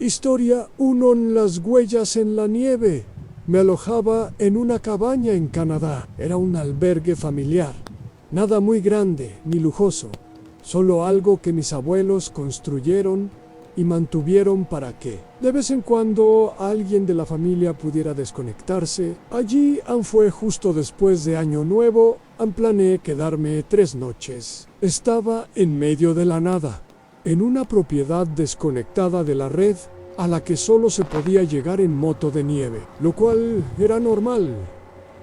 Historia 1: Las huellas en la nieve. Me alojaba en una cabaña en Canadá. Era un albergue familiar. Nada muy grande ni lujoso. Solo algo que mis abuelos construyeron y mantuvieron para que, de vez en cuando, alguien de la familia pudiera desconectarse. Allí fue justo después de Año Nuevo. Planeé quedarme 3 noches. Estaba en medio de la nada, en una propiedad desconectada de la red, a la que solo se podía llegar en moto de nieve, lo cual era normal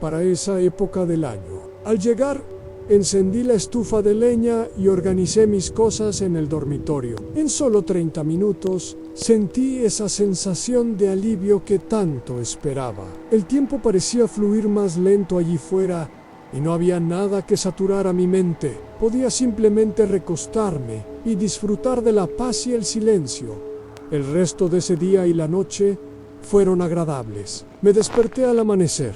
para esa época del año. Al llegar, encendí la estufa de leña y organicé mis cosas en el dormitorio. En solo 30 minutos, sentí esa sensación de alivio que tanto esperaba. El tiempo parecía fluir más lento allí fuera y no había nada que saturara mi mente. Podía simplemente recostarme y disfrutar de la paz y el silencio. El resto de ese día y la noche fueron agradables. Me desperté al amanecer.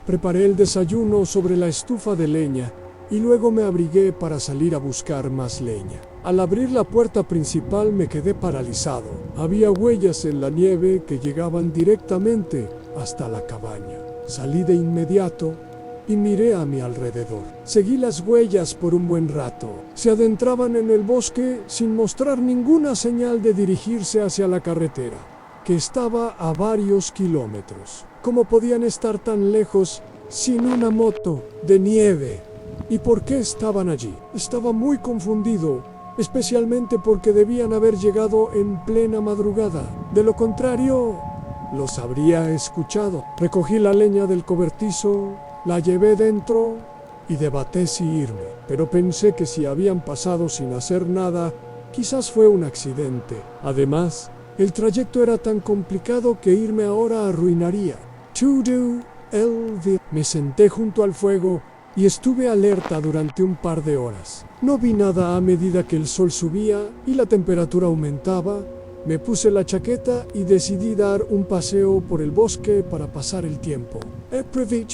Preparé el desayuno sobre la estufa de leña y luego me abrigué para salir a buscar más leña. Al abrir la puerta principal me quedé paralizado. Había huellas en la nieve que llegaban directamente hasta la cabaña. Salí de inmediato y miré a mi alrededor. Seguí las huellas por un buen rato. Se adentraban en el bosque sin mostrar ninguna señal de dirigirse hacia la carretera, que estaba a varios kilómetros. ¿Cómo podían estar tan lejos sin una moto de nieve? ¿Y por qué estaban allí? Estaba muy confundido, especialmente porque debían haber llegado en plena madrugada. De lo contrario, los habría escuchado. Recogí la leña del cobertizo, la llevé dentro y debaté si irme, pero pensé que si habían pasado sin hacer nada, quizás fue un accidente. Además, el trayecto era tan complicado que irme ahora arruinaría. Me senté junto al fuego y estuve alerta durante un par de horas. No vi nada a medida que el sol subía y la temperatura aumentaba. Me puse la chaqueta y decidí dar un paseo por el bosque para pasar el tiempo.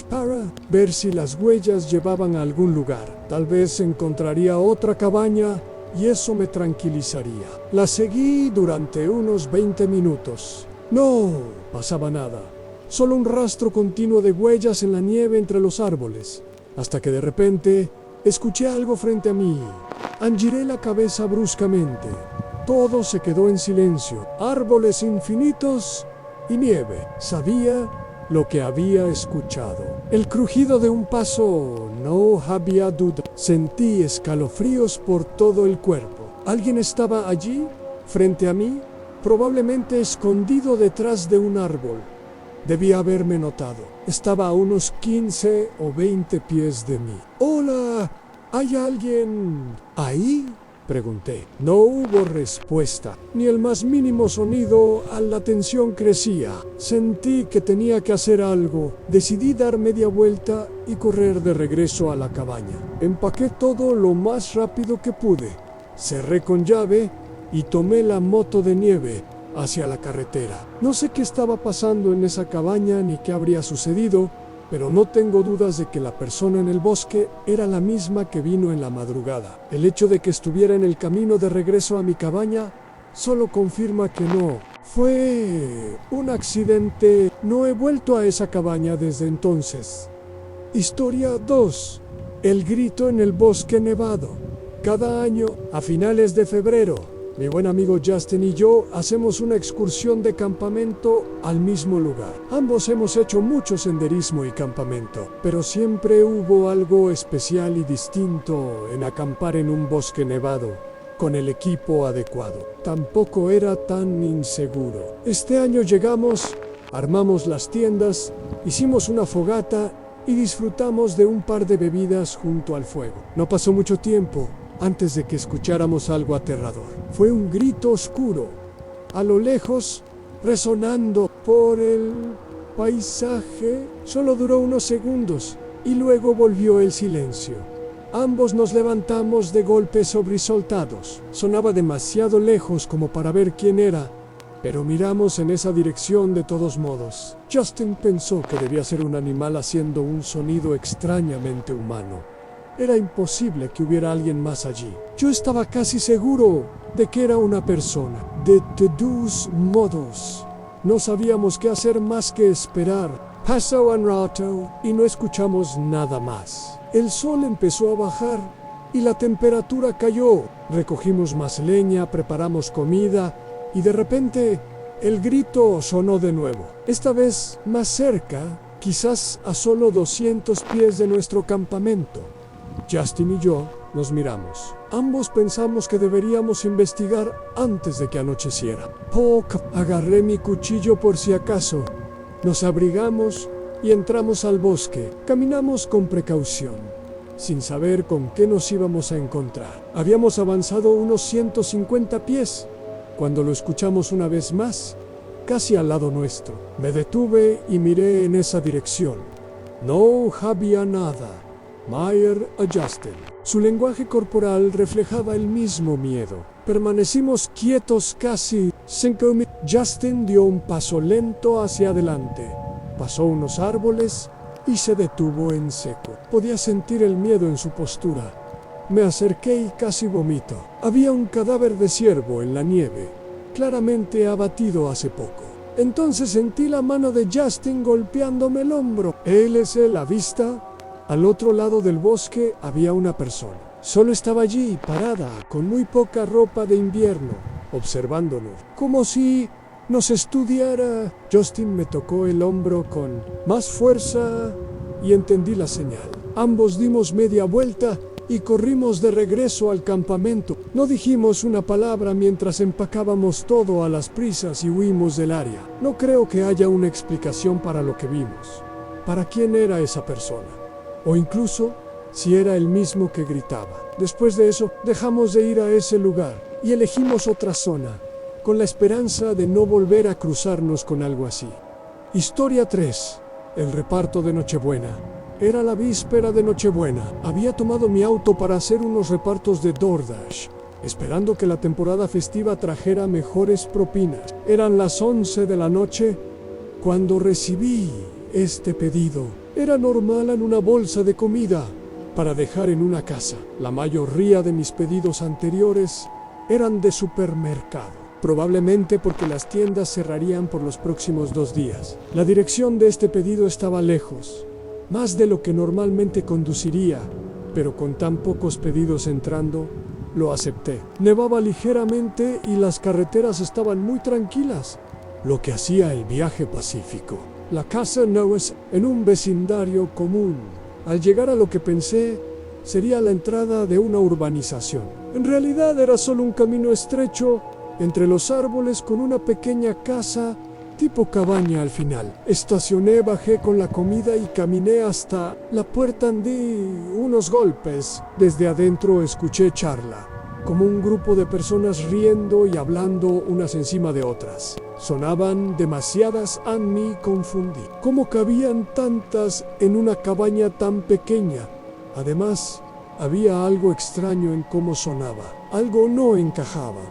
Para ver si las huellas llevaban a algún lugar. Tal vez encontraría otra cabaña y eso me tranquilizaría. La seguí durante unos 20 minutos. No pasaba nada. Solo un rastro continuo de huellas en la nieve entre los árboles. Hasta que de repente escuché algo frente a mí. Giré la cabeza bruscamente. Todo se quedó en silencio, árboles infinitos y nieve. Sabía lo que había escuchado. El crujido de un paso, no había duda. Sentí escalofríos por todo el cuerpo. ¿Alguien estaba allí, frente a mí? Probablemente escondido detrás de un árbol. Debía haberme notado. Estaba a unos 15 o 20 pies de mí. ¡Hola! ¿Hay alguien ahí?, pregunté. No hubo respuesta, ni el más mínimo sonido. La tensión crecía. Sentí que tenía que hacer algo. Decidí dar media vuelta y correr de regreso a la cabaña. Empaqué todo lo más rápido que pude. Cerré con llave y tomé la moto de nieve hacia la carretera. No sé qué estaba pasando en esa cabaña ni qué habría sucedido, pero no tengo dudas de que la persona en el bosque era la misma que vino en la madrugada. El hecho de que estuviera en el camino de regreso a mi cabaña solo confirma que no fue un accidente. No he vuelto a esa cabaña desde entonces. Historia 2: El grito en el bosque nevado. Cada año, a finales de febrero, mi buen amigo Justin y yo hacemos una excursión de campamento al mismo lugar. Ambos hemos hecho mucho senderismo y campamento, pero siempre hubo algo especial y distinto en acampar en un bosque nevado, con el equipo adecuado. Tampoco era tan inseguro. Este año llegamos, armamos las tiendas, hicimos una fogata y disfrutamos de un par de bebidas junto al fuego. No pasó mucho tiempo antes de que escucháramos algo aterrador. Fue un grito oscuro, a lo lejos, resonando por el paisaje. Solo duró unos segundos y luego volvió el silencio. Ambos nos levantamos de golpe sobresaltados. Sonaba demasiado lejos como para ver quién era, pero miramos en esa dirección de todos modos. Justin pensó que debía ser un animal haciendo un sonido extrañamente humano. Era imposible que hubiera alguien más allí. Yo estaba casi seguro de que era una persona. de todos modos, no sabíamos qué hacer más que esperar. Pasó un rato y no escuchamos nada más. El sol empezó a bajar y la temperatura cayó. Recogimos más leña, preparamos comida y de repente el grito sonó de nuevo. Esta vez más cerca, quizás a solo 200 pies de nuestro campamento. Justin y yo nos miramos. Ambos pensamos que deberíamos investigar antes de que anocheciera. Agarré mi cuchillo por si acaso. Nos abrigamos y entramos al bosque. Caminamos con precaución, sin saber con qué nos íbamos a encontrar. Habíamos avanzado unos 150 pies, cuando lo escuchamos una vez más, casi al lado nuestro. Me detuve y miré en esa dirección. No había nada. Meyer a Justin. Su lenguaje corporal reflejaba el mismo miedo. Permanecimos quietos casi 5 minutos. Justin dio un paso lento hacia adelante. Pasó unos árboles y se detuvo en seco. Podía sentir el miedo en su postura. Me acerqué y casi vomito. Había un cadáver de ciervo en la nieve, claramente abatido hace poco. Entonces sentí la mano de Justin golpeándome el hombro. Él es a la vista. Al otro lado del bosque había una persona. Solo estaba allí, parada, con muy poca ropa de invierno, observándonos, como si nos estudiara. Justin me tocó el hombro con más fuerza y entendí la señal. Ambos dimos media vuelta y corrimos de regreso al campamento. No dijimos una palabra mientras empacábamos todo a las prisas y huimos del área. No creo que haya una explicación para lo que vimos. ¿Para quién era esa persona? O incluso si era el mismo que gritaba. Después de eso, dejamos de ir a ese lugar y elegimos otra zona, con la esperanza de no volver a cruzarnos con algo así. Historia 3. El reparto de Nochebuena. Era la víspera de Nochebuena. Había tomado mi auto para hacer unos repartos de DoorDash, esperando que la temporada festiva trajera mejores propinas. Eran las 11 de la noche cuando recibí este pedido. Era normal en una bolsa de comida para dejar en una casa. La mayoría de mis pedidos anteriores eran de supermercado, probablemente porque las tiendas cerrarían por los próximos 2 días. La dirección de este pedido estaba lejos, más de lo que normalmente conduciría, pero con tan pocos pedidos entrando, lo acepté. Nevaba ligeramente y las carreteras estaban muy tranquilas, lo que hacía el viaje pacífico. La casa no es en un vecindario común. Al llegar a lo que pensé sería la entrada de una urbanización. En realidad era solo un camino estrecho entre los árboles con una pequeña casa tipo cabaña al final. Estacioné, bajé con la comida y caminé hasta la puerta. Di unos golpes. Desde adentro escuché charla, como un grupo de personas riendo y hablando unas encima de otras. Sonaban demasiadas, a mí confundí. ¿Cómo cabían tantas en una cabaña tan pequeña? Además, había algo extraño en cómo sonaba. Algo no encajaba.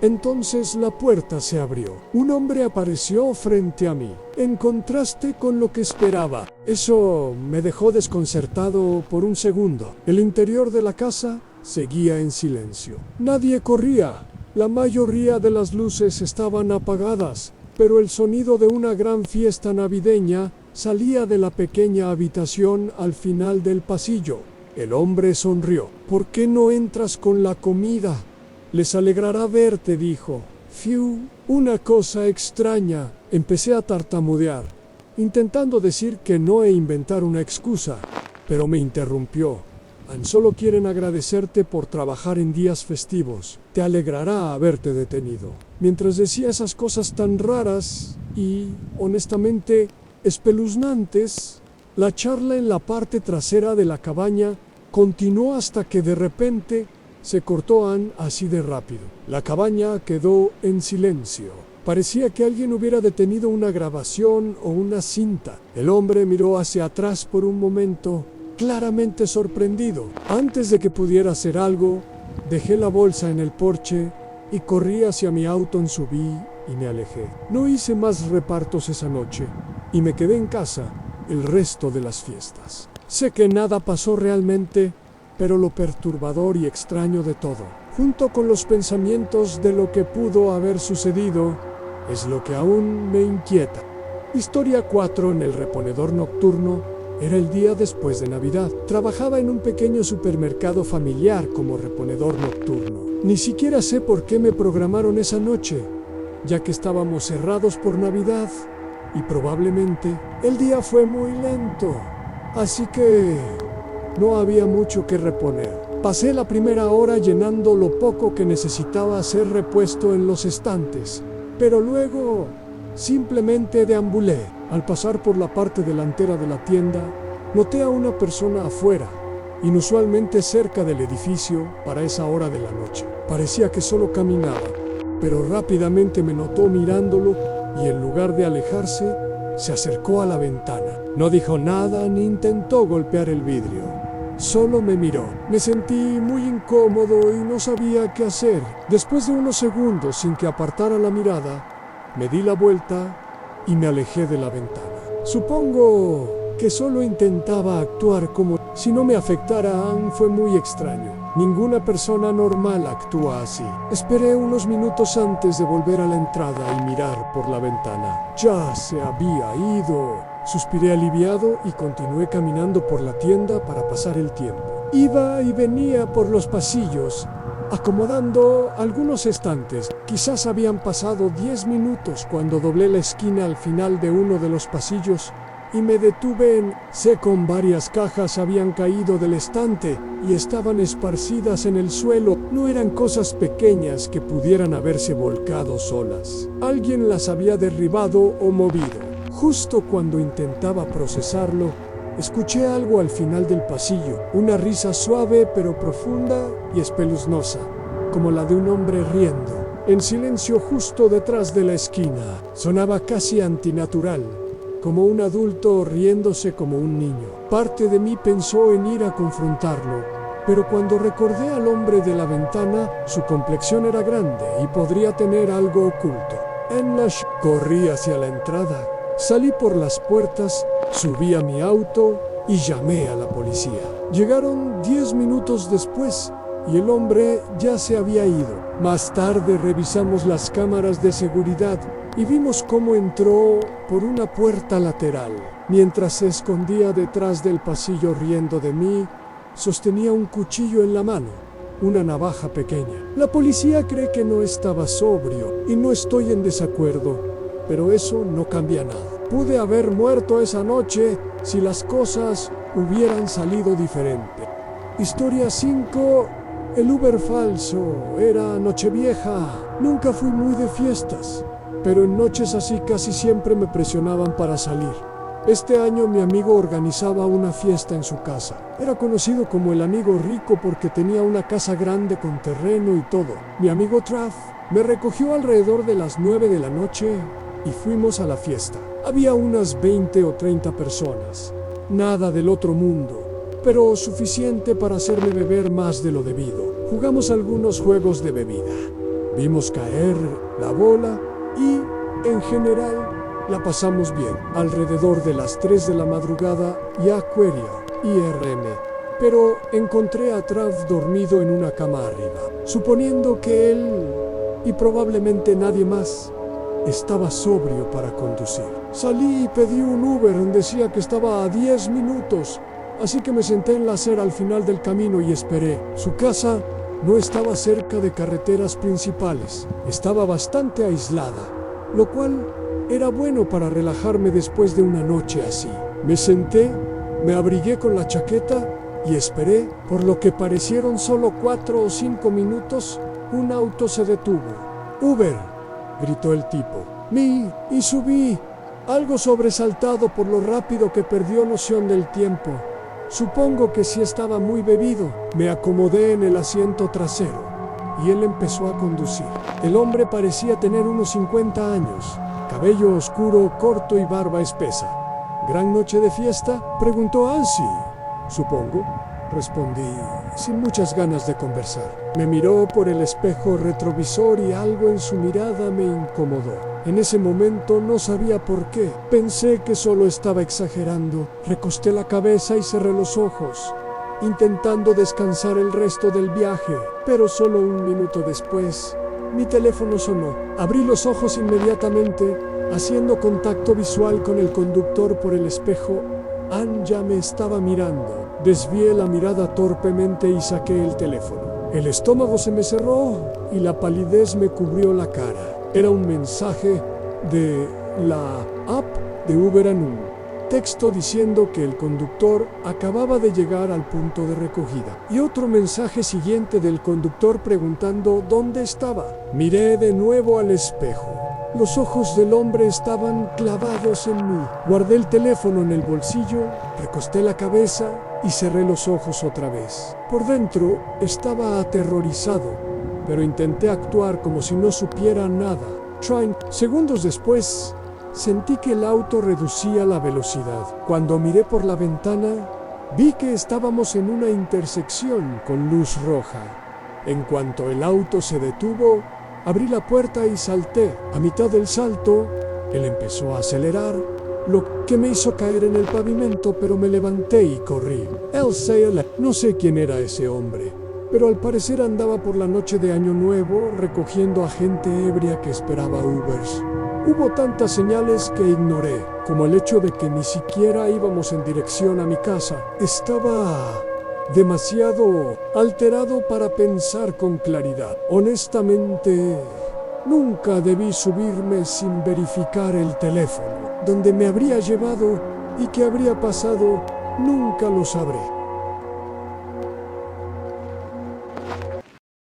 Entonces la puerta se abrió. Un hombre apareció frente a mí, en contraste con lo que esperaba. Eso me dejó desconcertado por un segundo. El interior de la casa seguía en silencio. Nadie corría. La mayoría de las luces estaban apagadas, pero el sonido de una gran fiesta navideña salía de la pequeña habitación al final del pasillo. El hombre sonrió. ¿Por qué no entras con la comida? Les alegrará verte, dijo. Fiu, una cosa extraña. Empecé a tartamudear, intentando decir que no e inventar una excusa, pero me interrumpió. Solo quieren agradecerte por trabajar en días festivos. Te alegrará haberte detenido. Mientras decía esas cosas tan raras y, honestamente, espeluznantes, la charla en la parte trasera de la cabaña continuó hasta que de repente se cortó así de rápido. La cabaña quedó en silencio. Parecía que alguien hubiera detenido una grabación o una cinta. El hombre miró hacia atrás por un momento, claramente sorprendido. Antes de que pudiera hacer algo, dejé la bolsa en el porche y corrí hacia mi auto. Subí y me alejé. No hice más repartos esa noche y me quedé en casa el resto de las fiestas. Sé que nada pasó realmente, pero lo perturbador y extraño de todo junto con los pensamientos de lo que pudo haber sucedido, es lo que aún me inquieta. Historia 4. En el reponedor nocturno. Era el día después de Navidad. Trabajaba en un pequeño supermercado familiar como reponedor nocturno. Ni siquiera sé por qué me programaron esa noche, ya que estábamos cerrados por Navidad y probablemente el día fue muy lento. Así que no había mucho que reponer. Pasé la primera hora llenando lo poco que necesitaba ser repuesto en los estantes, pero luego simplemente deambulé. Al pasar por la parte delantera de la tienda, noté a una persona afuera, inusualmente cerca del edificio para esa hora de la noche. Parecía que solo caminaba, pero rápidamente me notó mirándolo y en lugar de alejarse, se acercó a la ventana. No dijo nada ni intentó golpear el vidrio. Solo me miró. Me sentí muy incómodo y no sabía qué hacer. Después de unos segundos sin que apartara la mirada, me di la vuelta y me alejé de la ventana. Supongo que solo intentaba actuar como si no me afectaran. Fue muy extraño. Ninguna persona normal actúa así. Esperé unos minutos antes de volver a la entrada y mirar por la ventana. Ya se había ido. Suspiré aliviado y continué caminando por la tienda para pasar el tiempo. Iba y venía por los pasillos, acomodando algunos estantes. Quizás habían pasado 10 minutos cuando doblé la esquina al final de uno de los pasillos y me detuve en seco. Varias cajas habían caído del estante y estaban esparcidas en el suelo. No eran cosas pequeñas que pudieran haberse volcado solas. Alguien las había derribado o movido. Justo cuando intentaba procesarlo, escuché algo al final del pasillo, una risa suave pero profunda y espeluznada, como la de un hombre riendo, en silencio justo detrás de la esquina. Sonaba casi antinatural, como un adulto riéndose como un niño. Parte de mí pensó en ir a confrontarlo, pero cuando recordé al hombre de la ventana, su complexión era grande y podría tener algo oculto. Corrí hacia la entrada. Salí por las puertas, subí a mi auto y llamé a la policía. Llegaron 10 minutos después y el hombre ya se había ido. Más tarde revisamos las cámaras de seguridad y vimos cómo entró por una puerta lateral. Mientras se escondía detrás del pasillo riendo de mí, sostenía un cuchillo en la mano, una navaja pequeña. La policía cree que no estaba sobrio y no estoy en desacuerdo. Pero eso no cambia nada. Pude haber muerto esa noche si las cosas hubieran salido diferente. Historia 5. El Uber falso. Era Nochevieja. Nunca fui muy de fiestas, pero en noches así casi siempre me presionaban para salir. Este año mi amigo organizaba una fiesta en su casa. Era conocido como el amigo rico porque tenía una casa grande con terreno y todo. Mi amigo Trav me recogió alrededor de las 9 de la noche y fuimos a la fiesta. Había unas 20 o 30 personas. Nada del otro mundo, pero suficiente para hacerme beber más de lo debido. Jugamos algunos juegos de bebida. Vimos caer la bola y, en general, la pasamos bien. Alrededor de las 3 de la madrugada, ya Aquaria IRM. Pero encontré a Trav dormido en una cama arriba. Suponiendo que él, y probablemente nadie más, estaba sobrio para conducir. Salí y pedí un Uber. Decía que estaba a 10 minutos, así que me senté en la acera al final del camino y esperé. Su casa no estaba cerca de carreteras principales. Estaba bastante aislada, lo cual era bueno para relajarme después de una noche así. Me senté, me abrigué con la chaqueta y esperé. Por lo que parecieron solo 4 o 5 minutos, un auto se detuvo. «Uber», gritó el tipo. Y subí, algo sobresaltado por lo rápido que perdió noción del tiempo. Supongo que sí estaba muy bebido. Me acomodé en el asiento trasero y él empezó a conducir. El hombre parecía tener unos 50 años, cabello oscuro, corto y barba espesa. ¿Gran noche de fiesta?, preguntó. Sí, supongo, respondí, sin muchas ganas de conversar. Me miró por el espejo retrovisor y algo en su mirada me incomodó. En ese momento no sabía por qué. Pensé que solo estaba exagerando. Recosté la cabeza y cerré los ojos. intentando descansar el resto del viaje, pero solo un minuto después, mi teléfono sonó. Abrí los ojos inmediatamente, haciendo contacto visual con el conductor por el espejo. Ann ya me estaba mirando. Desvié la mirada torpemente y saqué el teléfono. El estómago se me cerró y la palidez me cubrió la cara. Era un mensaje de la app de Uber and Un. Texto diciendo que el conductor acababa de llegar al punto de recogida. Y otro mensaje siguiente del conductor preguntando dónde estaba. Miré de nuevo al espejo. Los ojos del hombre estaban clavados en mí. Guardé el teléfono en el bolsillo, recosté la cabeza y cerré los ojos otra vez. Por dentro estaba aterrorizado, pero intenté actuar como si no supiera nada. Segundos después, sentí que el auto reducía la velocidad. Cuando miré por la ventana, vi que estábamos en una intersección con luz roja. En cuanto el auto se detuvo, abrí la puerta y salté. A mitad del salto, él empezó a acelerar, lo que me hizo caer en el pavimento, pero me levanté y corrí. No sé quién era ese hombre, pero al parecer andaba por la noche de Año Nuevo recogiendo a gente ebria que esperaba Ubers. Hubo tantas señales que ignoré, como el hecho de que ni siquiera íbamos en dirección a mi casa. Estaba demasiado alterado para pensar con claridad. Honestamente, nunca debí subirme sin verificar el teléfono. Donde me habría llevado y qué habría pasado, nunca lo sabré.